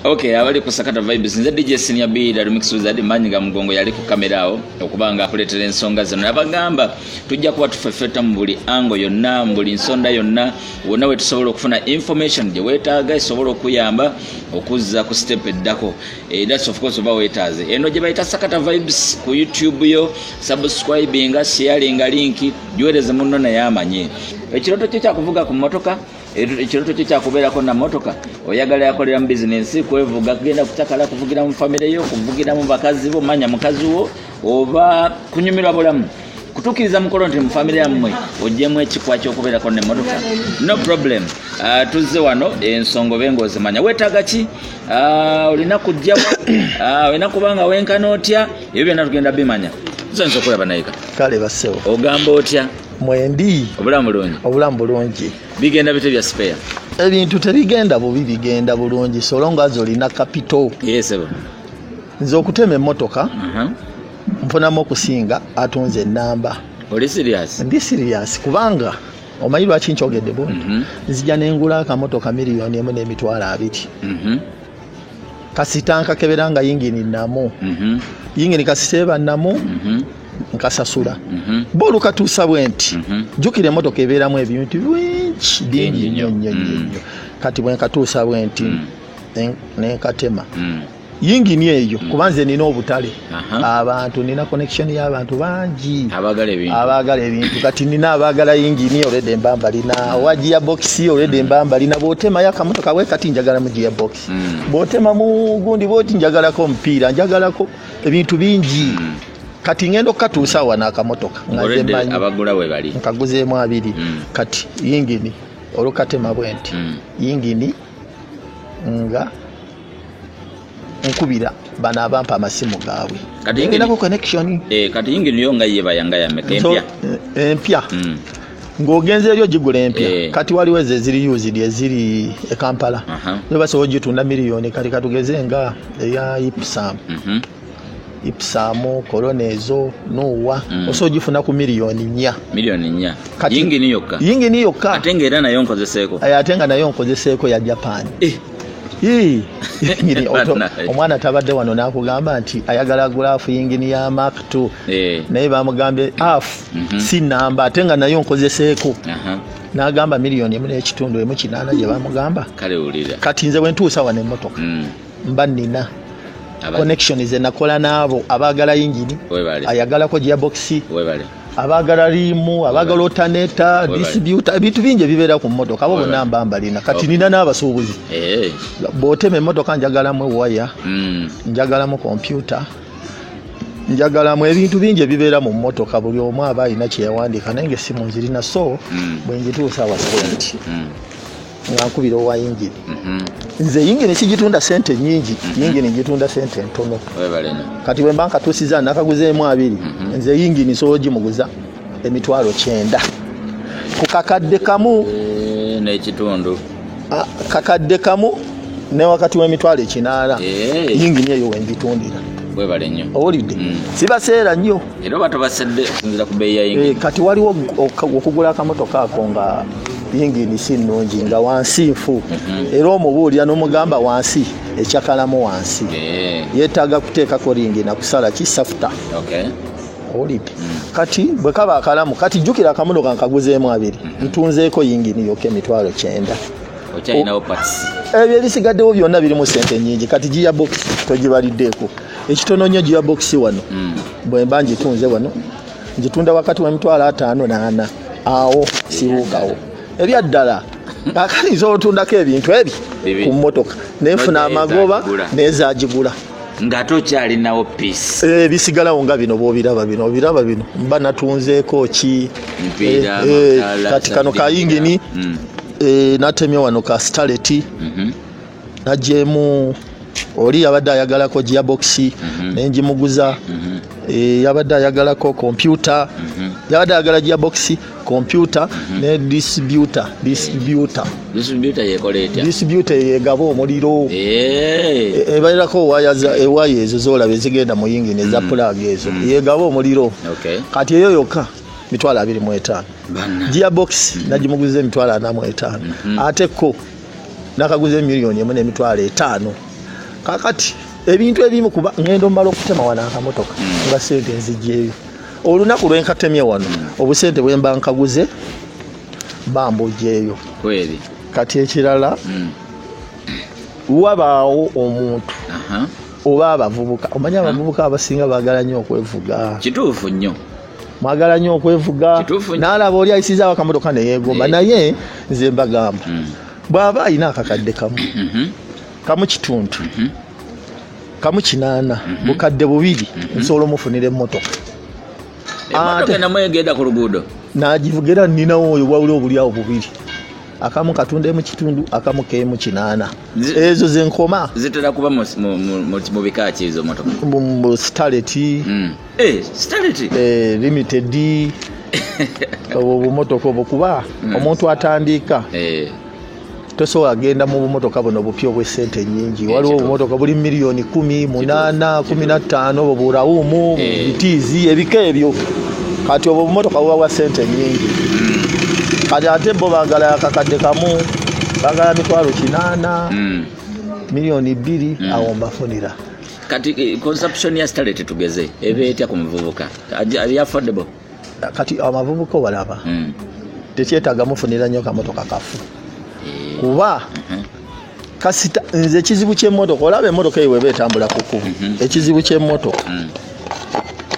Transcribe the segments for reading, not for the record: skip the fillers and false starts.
Okay, abali ku Sakata Vibes nze DJ Senior B da remix uzadi manyiga mugongo yali ku kamera awo okubanga akuletera ensonga zino nabagamba tujja kuba tufefeta mu buli ango yonna mbuli nsonda yonna wonna we tusobola okufuna information je wetaaga isobola okuyamba okuzza ku step eddako that's of course oba wetaaze eno je bayita Sakata Vibes ku YouTube yo subscribing sharing link juweleze munno na yamanye ekiroto kye kyakuvuga ku motoka ekiroto kye kyakubeerako na motoka oyagala yakolera mu business kwevuga kugenda kutakala kuvugira mu family yo kuvugira mu bakazi bo manya mukazi wo oba kunyumirwa bulamu kutukiriza mukolo nti mu family yammwe ojjemu ekikwa ky'okubeerako ne motoka no problem tuzze wano ensongo bengozi manya wetaaga ki olina kujja olina kubanga wenkana otya ebyo byonna tugenda bimanya tusanze okulaba nayika kale basewo ogamba otya mwendi obulamu bulungi bigenda bite bya spare ebintu tebigenda bubi bigenda bulungi solonga zolina capital yesebo nze okutema emmotoka nfunamu okusinga atunze enamba oli serious ndi serious kubanga omanyi lwaki nkyogedde bo nzija nengula akamotoka $1,200,000 kasitanka keberanga yingini namu yingini kasiteba namu nkasasula bolu katuusa bwenti jukire motoka ebeeramu ebintu bingi nnyo kati bwe nkatuusa bwenti nenkatema yingini eyo kubanze nina obutale abantu nina connection y'abantu bangi abagala ebintu kati nina abagala yingini olede embamba lina wajia box olede embamba lina botema yakamotoka we kati njagala mu gear box botema mu gundi boti njagalako omupiira njagalako ebintu bingi kati ngendo katuusa wana akamotoka ngazemanyi abagula we bali nkaguzeemu 2 kati yingini olukatema bwenti yingini nga nkubira bana abampa amasimu gaabwe kati yingini nako connection kati yingini yo nga yeba yanga ya mekempya empya ng'ogenze eryo gigula empya kati waliwo eziri used eziri e Kampala yo basobola ogitunda miliyoni kati katugeze nga eya Ipsamu koronezo nowa osogifuna ku miliyoni 4 yingini yokka atengera nayo nkozeseeko atenga nayo nkozeseeko ya Japan omwana tabadde wano nakugamba nti ayagala graph yingini ya Mark 2 naye bamugambe si namba atenga nayo nkozeseeko nagamba miliyoni 1.8 gye bamugamba kale ulira kati nze bwe ntuusa wane emmotoka mba nina connection ze nakola nabo abagala yingini ayagalako gearbox abagala limu abagala alternator distributor bitu bingi bibeera ku motoka abo bonna mbamba lina kati nina n'abasuubuzi boteme motoka njagala mu waya njagala mu computer njagala mu ebintu bingi bibeera mu motoka buli omu aba alina kye yawandiika nange simu nzirina so bwe njituusa wasenti ngankubira owa yingini nze yingini kigitunda sente nyingi yingini ngitunda sente ntono kati bwe mbanka tusiza nakaguzeemu 2 nze yingini soji muguza $9,000 ku kakadde kamu n'ekitundu kakadde kamu ne wakati $8,000 yingini eyo wembitundira webale nnyo owulidde sibaseera nnyo era batobasedde osinzira ku bbeeyi ya yingini kati waliwo okugula akamotoka ako nga yingini si nnungi nga wansi nfu era omubuulira n'omugamba wansi ekyakalamu wansi yeetaaga kuteekako ringi nakusala kisafuta owulidde kati bwe kaba akalamu kati jjukira akamotoka nkaguzeemu 2 ntunzeeko yingini yoke $9,000 okyalinawo pats ebyo ebisigaddewo byonna birimu sente nyingi kati gearbox togibaliddeeko ekitono nnyo gearbox wano bwe mba ngitunze wano ngitunda wakati wa $5,000 na 4 awo sibuukawo ebyaddala akali zotundako ebintu ebi ku mmotoka nefuna amagoba nezagigula nga tokyalinawo peace bisigalawo nga bino bobiraba bino mba natunzeeko ki kati kano ka yingini natemye wano ka starlet najjemu oli yabadde ayagalako gearbox nenjimuguza yabadde ayagalako computer yabadde ayagala gearbox computer ne distributor yegaba omuliro ebalirako ewaya ezo zolaba ezigenda mu yingini eza plug ezo yegaba omuliro kati eyo yokka $25,000 gearbox nagimuguza $45,000 ate ko nakaguza $1,500,000 kakati ebintu ebimu kuba ngendo mbalo okutema wana akamotoka nga sente nzijeyo olunaku lwenkatemye wano obusente bwemba nkaguze bambojeyo kweli kati ekirala wabaawo omuntu oba abavubuka omanya abavubuka abasinga baagala nnyo okwevuga kituufu nnyo mwagala nnyo okwevuga n'alaba oli ayisiza abakamotoka neyeegomba naye nze mbagamba bw'aba alina akakadde kamu kitundu kamu 8 bukadde 2 nsobola omufunira emmotoka ate namwegenda ku luguudo n'agivugira nninawo oyo bwawuli obulyawo 2 akamu katunda mu kitundu akamu kemu 8 ezo zenkoma zitera kuba mu bikaki ezo motoka mu starlet starlet limited obumotoka obukuba omuntu atandika tosobola agenda mu bumotoka buno bupya obw'essente nnyingi waliwo obumotoka buli miliyoni 10 8 15 obubuulawumu bitiizi ebika ebyo kati obwo bumotoka buba bwa ssente nnyingi kati ate bo baagala akakadde kamu baagala mitwalo 8 miliyoni 2 awo mbafunira kati consumption ya starlet tugeze ebe etya ku muvubuka ali affordable kati amavubuka obalaba tekyetaaga mufunira nnyo kamotoka kafu kuba kasita nze ekizibu ky'emmotoka olaba emmotoka eyo weba etambula ku kkubo ekizibu ky'emmotoka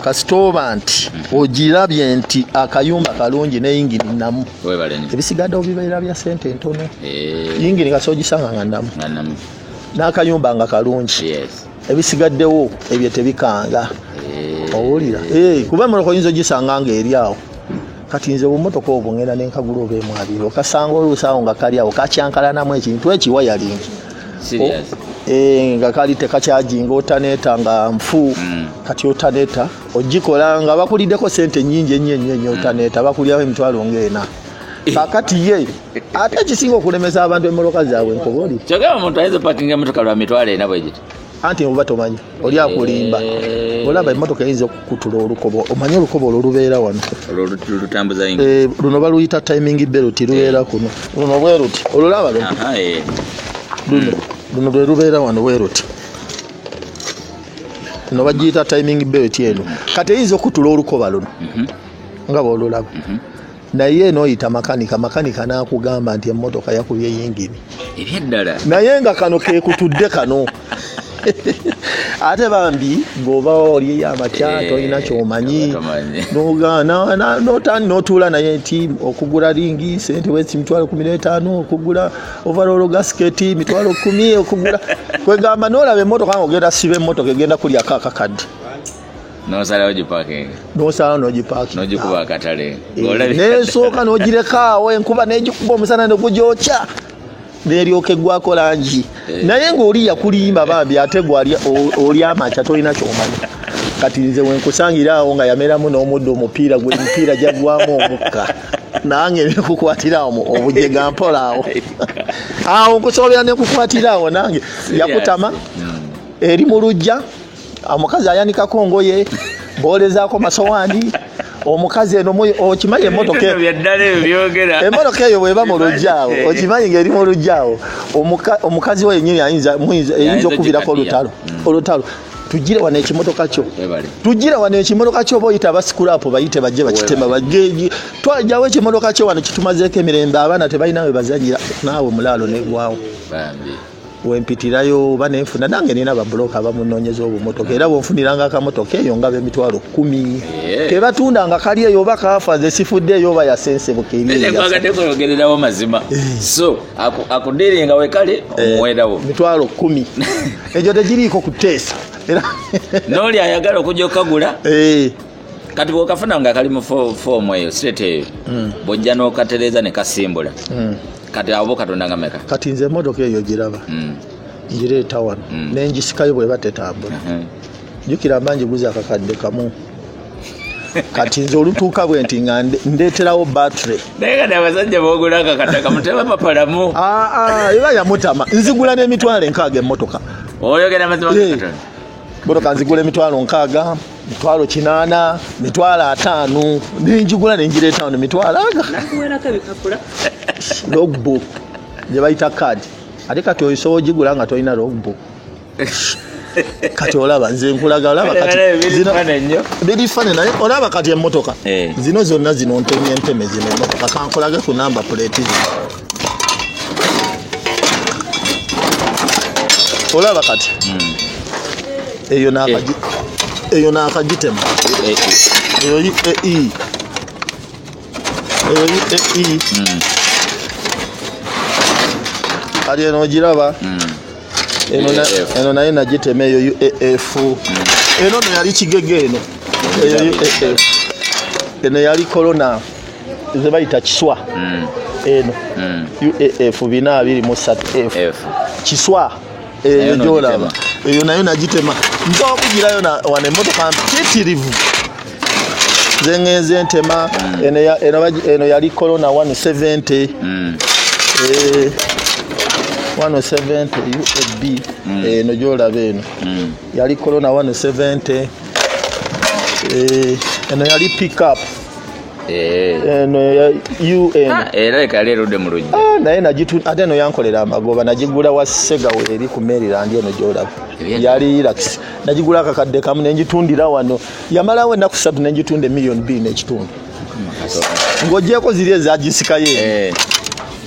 kasita oba nti ogirabye nti akayumba kalungi n'eyingini namu ebisigadde obibeera bya ssente ntono yingini kasi ogisanga nga namu n'akayumba nga kalungi ebisigaddewo ebyo tebikanga owulira kuba emmotoka oyinza ogisanga nga eri awo kati nze bumotoka obwo ngenda nenkagula oba emwabiro okasanga oluusawo nga kali awo kakyankalanamu ekintu ekiwayalingi nga kali tekakyajinga otaneeta nga nfu kati otaneeta ogikola nga bakuliddeko sente nnyingi ennyo otaneeta bakulyawo emitwalo ng'ena kakati ye ate ekisinga okulemesa abantu emmotoka zaabwe nkoboli kyogera omuntu ayinza opakinga emmotoka lwa mitwalo ena bwegiti anti oba tomanyi oli akulimba olaba emmotoka eyinza okukutula olukobo omanyi olukobo olwo lubeera wano lutambuza luno baluyita timing belt lubeera kuno luno bwe ruti olulaba luno lwe lubeera wano bwe ruti luno bagiyita timing belt eno kati eyinza okutula olukoba luno nga bwolulaba naye nooyita makanika n'akugamba nti emmotoka yakubye yingini ebyeddala naye nga kano kekutudde kano ate bambi ng'oba oli amakya tolina kyomanyi n'ogaana n'otuula naye nti okugula lingi sente wezi mitwalo 15 okugula overall gasiketi mitwalo 10 okugula kwegamba n'olaba emmotoka ng'ogenda siba emmotoka egenda kulyako akakadde nosalawo gipakinga nosalawo nogipaki nogikuba akatale nesooka nogireka awo enkuba negikuba omusana negugyokya neryoka eggwako langi naye ng'oli yakulimba bambi ate gwali oli amakya tolina kyomanyi kati nze wenkusangira awo nga yameramu n'omuddo omupiira gw'emipiira jagwamu omukka nange nekukwatira awo obujega mpola awo awo nkusobolera nekukwatira awo nange yakutama eri mu lujja omukazi ayanikako ngoye boolezaako masowaani omukazi eno okimanyi emmotoka eyo bweba mu lujjaawo okimanyi ng'eri mu lujjaawo omukazi we yennyini ayinza okuvirako olutalo tugire wano ekimotoka kyo tugire wano ekimotoka kyo bayita abasikulapo bayite bajje bakitema bageji twajjawo ekimotoka kyo wano kitumazeeko emirembe abaana tebalina we bazanyira naawe mulaalo negwawo wempitirayo oba nenfuna nange nina babuloka abamunoonyeza obumotoka era bwenfuniranga akamotoka eyo nga b'emitwalo 10 tebatundanga kali eyo oba kaafa nze sifudde eyo oba yasensebuka eriyagatekoyogererawo mazima so akudiringa wekale omuwerawo mitwalo 10 ekyo tegiriiko kuteesa n'oli ayagala okujja okagula kati bw'okafuna nga kali mu foomu eyo sirete eyo bw'ojja n'okatereeza ne kasimbula kati abo katonda nga meka kati nze emmotoka eyo giraba ngireeta wano nengisikayo bweba tetambula jukira mba njiguza akakadde kamu kati nze olutuuka bwe nti nga ndeeterawo battery naye kati abasajja boogula akakadde kamutema papalamu eba yamutama nzigula n'emitwalo 6 emmotoka oyogera mazima motoka nzigula emitwalo 6 mitwalo 8 mitwalo 5 ninjigula nenjireeta wano mitwalo logbook gye bayita kadi ate kati oyisobola ogigula nga tolina logbook kati olaba nze nkulaga olaba kati birifaananyi naye olaba kati emmotoka zino zonna zino ntemye nteme zino emmotoka kankolage ku namba plate zino olaba kati eyo n'akagitema eyo yi ali eno ogiraba eno naye nagitema eyo UAF eno no yali kigege eno eyo UAF eno yali corona ze bayita kiswa eno UAF 423F kiswa eyo gyolaba eyo nayo nagitema nsobola okugirayo wano emmotoka mpitirivu zengenze ntema eno yali corona 170 170 UAB eno gyolaba eno yali corona 170 eno yali pick up eno ya UN era kale rode mu lujja naye nagitu ate eno yankolera amagoba nagigula wa Segawe eri ku Maryland eno gyolaba yali relax nagigula akakadde kamu nenjitundira wano yamalawo ennaku 3 nenjitunde million 2 n'ekitundu ng'ogyeko ziri ezagisikayo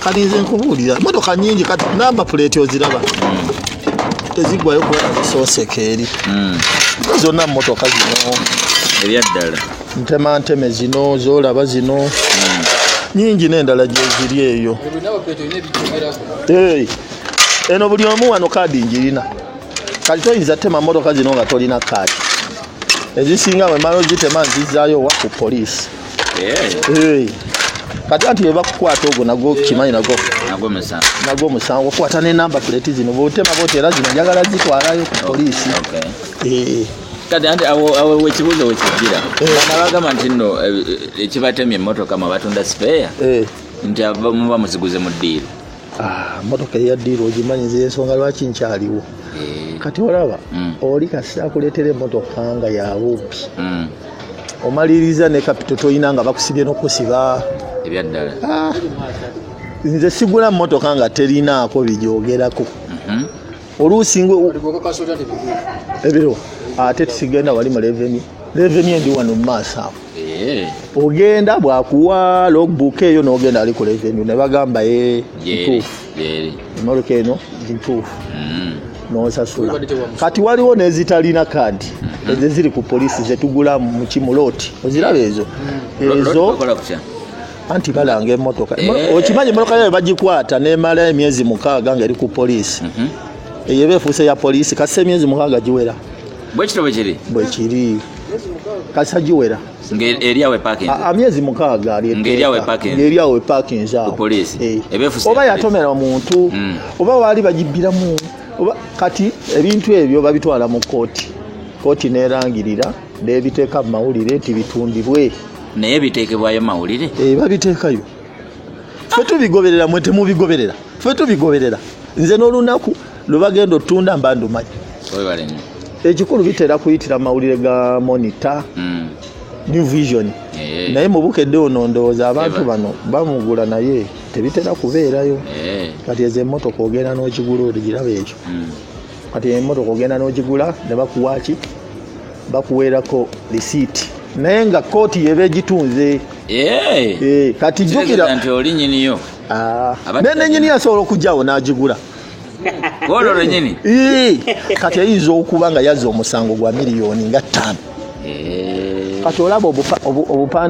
kati nze nkubuulira motoka nyingi kati namba plate oziraba tezigwayo kuba zisooseka eri zonna motoka zino ebyaddala nteme zino zolaba zino nyingi n'endala gyeziri eyo eno buli omu wano kaadi njirina kati toyinza tema motoka zino nga tolina kaadi ezisinga wemala ozitema nzizaayo wa ku poliisi kati anti ebakukwata ogwo nagwo kimanyi nagwo musango kwata n'enamba plate zino bwotema boteera zino njagala zitwalayo ku poliisi kati anti awo wekibuuzo wekigira nabagamba nti nno ekibatemye emmotoka mwe batunda spare nti muba muziguze mu ddiiro motoka eya ddiiro ogimanyi nze ensonga lwaki nkyaliwo kati olaba oli kasi akuleetera emmotoka nga yabubbi omaliriza ne kapito toyina nga bakusibye n'okusiba ebyaddala nze sigula mmotoka nga terinaako bijoogerako oluusi ebiro ate tusigenda wali mu revenue ndi wano mu maaso awo ogenda bwakuwa logbook eyo n'ogenda ali ku revenue ne bagamba ntuufu emmotoka eno ntuufu n'osasula kati waliwo n'ezitalina kaadi ezo ziri ku poliisi zetugula mu kimuloti oziraba ezo anti balanga emmotoka okimanyi emmotoka yayo bagikwata nemala emyezi 6 nga eri ku poliisi eyo beefuuse ya poliisi kasi emyezi 6 giwera bwekiri kasi giwera myezi 6 ng'eriawe parkings awo oba yatomera omuntu oba waali bagibbiramu kati ebintu ebyo babitwala mu kooti nerangirira nebiteeka mu mawulire nti bitundibwe naye biteekebwayo mawulire babiteekayo fe tubigoberera mwe temubigoberera fe tubigoberera nze n'olunaku lwebagenda otunda mba ndumanyi ekikulu bitera kuyitira mawulire ga monitor New Vision naye mubukedde ono ndowooza abantu bano bamugula naye tebitera kubeerayo kati ezo emmotoka ogenda n'ogigula ogiraba ekyo kati emmotoka ogenda n'ogigula ne bakuwaaki bakuweerako risiiti naye nga kooti yeba egitunze kati jjukira nti oli nyiniyo nenyini asobola okujjawo n'agigula kati eyinza okuba nga yazza omusango gwa miliyoni nga 5 kati olaba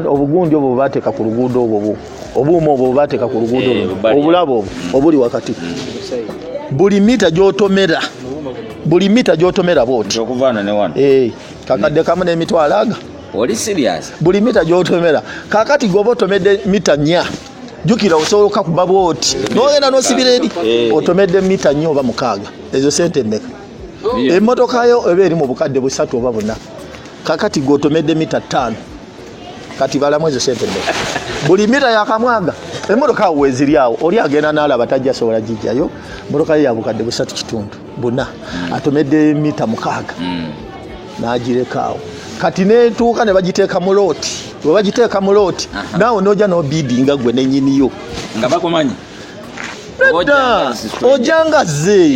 obugundi obwo bwebateeka ku luguudo obwo obuuma obwo bwebateeka ku luguudo obulaba obwo obuli wakati buli mita gy'otomera bwoti kakadde kamu n'emitwalo aga oli serious buli mita gy'otomera kakati gwoba otomedde mita 4 jukira osobola okukuba bwoti n'ogenda n'osibira eri otomedde mita 4 oba 6 ezo sente mmeka emmotoka yo eba eri mu bukadde 3 oba 4 kakati gwotomedde mita 5 kati balamu ezo sente mmeka buli mita yakamwaga emmotoka awo weziri awo oli agenda n'alaba tajja asobola gijjayo emmotoka ye ya bukadde 3 kitundu 4 atomedde mita 6 n'agireka awo kati netuuka ne bagiteeka mu looti bwe bagiteeka mu looti naawe n'ojja n'obidinga gwe nenyiniyo nga bakumanyi nedda ojangaze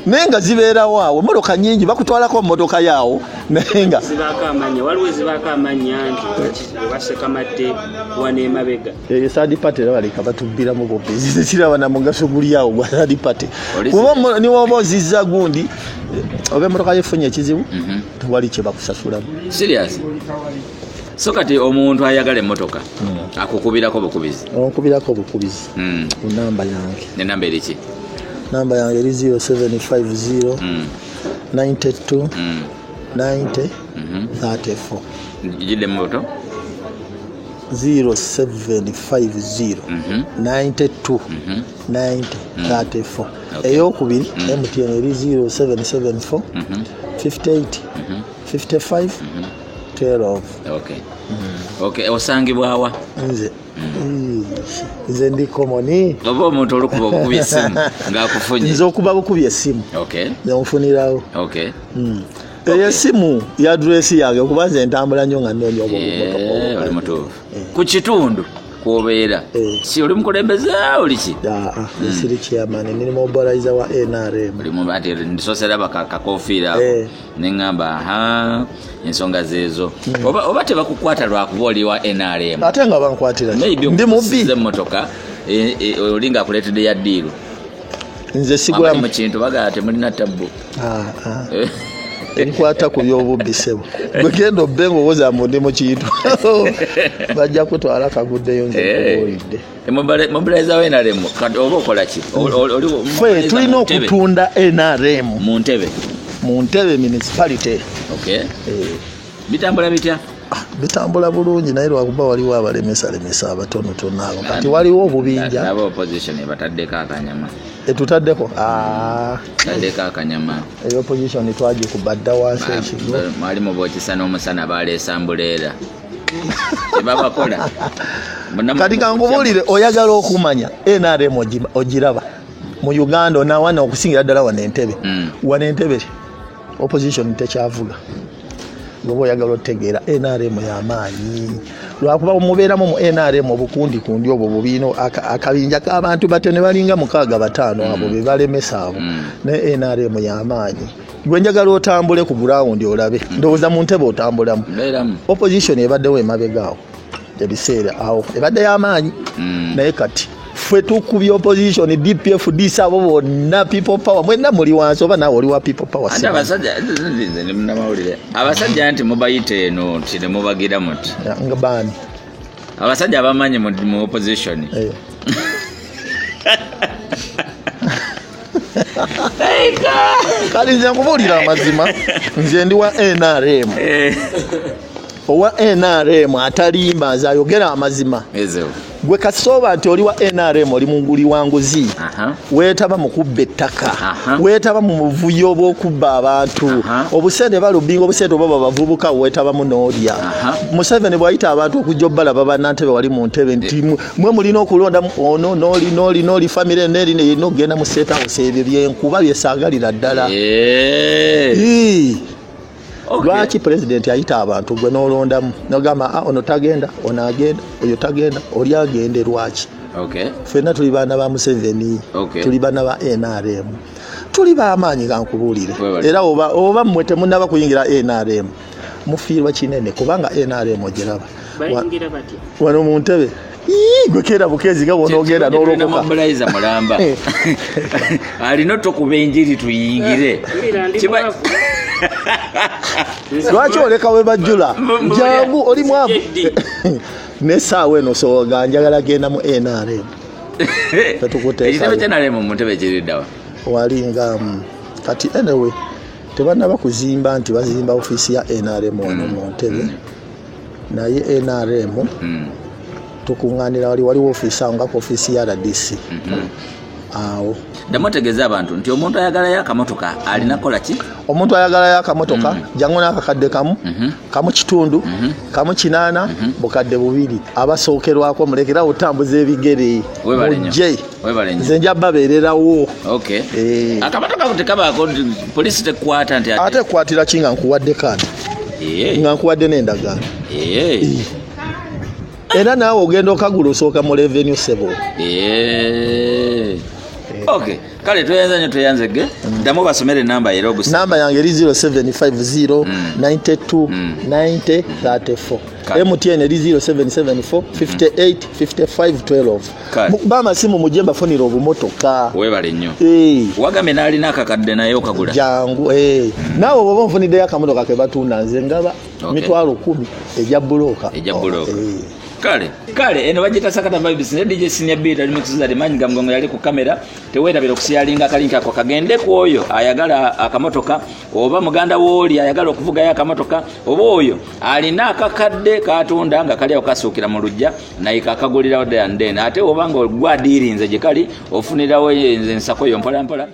nenga zibeera waawo motoka nyingi bakutwalako motoka yaawo nenga zibaka amanya waliwo zibaka amanya nti baseka mate wane mabega third party balika batubbira mu bobezi kiraba na mugaso guli yaawo gwa third party kuba ni woboziza gundi obe motoka yefunye ekizibu tewali kye bakusasula serious so kati omuntu ayagala emotoka akukubirako bukubizi namba yange ne namba eriki namba yange eri 0750 92 90 34 jide moto 0750 92 90 34 eyokubiri MTN eri 0774 58 55 12. Okay osangibwawa nze ndi komoni oba omuntu olukuba okubya essimu ng'akufunye nze okuba bukubya essimu nze mufunirawo eyo essimu ya adresi yange okuba nze ntambula nnyo nga nnoonya oli mutuufu ku kitundu kwobeera si oli mukulembeze oli ki siri chairman ni mobilizer wa NRM oli mu ati ndisosera bakakofiira neŋŋamba ensonga zezo oba tebakukwata lwakuba oli wa NRM ate nga bankwatira ndi mubbi emmotoka olinga akuleetedde ya ddiiru nze sigula mu kintu bagaa temulina tabbu enkwata ku byobubbi sebo bwegenda obbenga owoza mundi mu kintu bajja kutwala kaguddeyo nzeolidde mobilizer wa NRM oba okola ki tulina okutunda NRM mu Ntebe municipality bitambula bitya bitambula bulungi naye lwakuba waliwo abalemesalemesa abatonotono abo kati waliwo obubinja aba opposition bataddeko akanyama etutaddeko taddeko akanyama eyo opposition twagikubadda wansi ekigo mwali mubokisa n'omusana baleesa mbuleera tebabakola kati kankubuulire oyagala okumanya NRM ogiraba mu Uganda onawana okusingira ddala wano Entebbe wano Entebbe opposition tekyavuga ngoba oyagala otegeera NRM y'amaanyi lwakuba mubeeramu mu NRM obukundi obwo bubino akabinja k'abantu batene balinga 65 abo be balemesa abo ne NRM y'amaanyi gwe njagala otambule ku ground olabe ndowooza mu Ntebbe otambulamu opposition ebaddewo emabegaawo ebiseera awo ebadde y'amaanyi naye kati fwe tukubya opposition DPF DC abo bonna people power mwenna muli wansi oba nawe oli wa people power ate abasajja nti mubayite eno nti ne mubagira muti nga bani abasajja abamanyi mu opposition kali nze nkubuulira amazima nze ndi wa NRM owa NRM atalimba nze ayogera amazima gwe kasoba nti oli wa NRM oli munguli wanguzi weetaba mu kubba ettaka weetaba mu muvuyo bw'okubba abantu obusente balubinga obusente oba babavubuka weetaba mu n'olya Museveni bw'ayita abantu okujja obbalaba bannantebe wali mu Ntebe nti mwe mulina okulonda ono n'oli famire neeri neyina okugenda mu State House ebyo byenkuba byesaagalira ddala lwaki president ayita abantu gwe n'olondamu nogamba ono tagenda ono agenda oyo tagenda oli agende lwaki ffenna tuli baana ba Museveni tuli baana ba NRM tuli bamaanyi kankubuulire era oba mmwe temunnaba kuyingira NRM mufiirwa kinene kubanga NRM ogiraba wano mu Ntebe gwe keera bukezi nga bw'onoogenda n'olokoka mulamba alina tokuba enjiri tuyingire lwaki oleka we bajjula jangu oli mwavu n'essaawa eno soga njagala genda mu NRM ekitebe kya NRM mu Ntebe kiriddawa walinga kati anyway tebannaba kuzimba nti bazimba ofiisi ya NRM wano mu Ntebe naye NRM tukuŋŋaanira waliwo ofiisi awo ngako ofiisi ya RDC awo ndamutegeeza abantu nti omuntu ayagalayo akamotoka alina kola ki omuntu ayagalayo akamotoka jangu n'akakadde kamu kitundu kamu 8 bukadde 2 abasookerwako mulekera otambuza ebigere mujje nze nja babeererawo akamotoka tekabaako poliisi tekwata nti ate kwatira kinga nkuwadde kaadi nga nkuwadde n'endagaano era naawe ogenda okagula osooka mu revenue sebo. Okay, kale tuyanzege ddamu basomere namba era ogusa. Namba yange eri 0750 92 90 34. MTN eri 0774 58 55 12. Bama simu mujemba foniro obumotoka. Webale nnyo. Wagame nalina akakadde naye okagula. Jangu nawe bwoba nfunidde yakamotoka ke batunda nze ngaba mitwalo 10 ejja buloka. Kale eno bagita Sakata Vibes ne DJ Senior Beat ali mukisiza Manyi ga Mugongo yali ku kamera tewerabira okusiyalinga akalinka ako kagende ku oyo ayagala akamotoka oba muganda woli ayagala okuvuga ya akamotoka oba oyo alina akakadde katunda nga kali okasuukira mu lujja naye kakagulira ode and then ate obanga ogwa dirinze je kali ofunirawo nze nsako yo mpola mpola.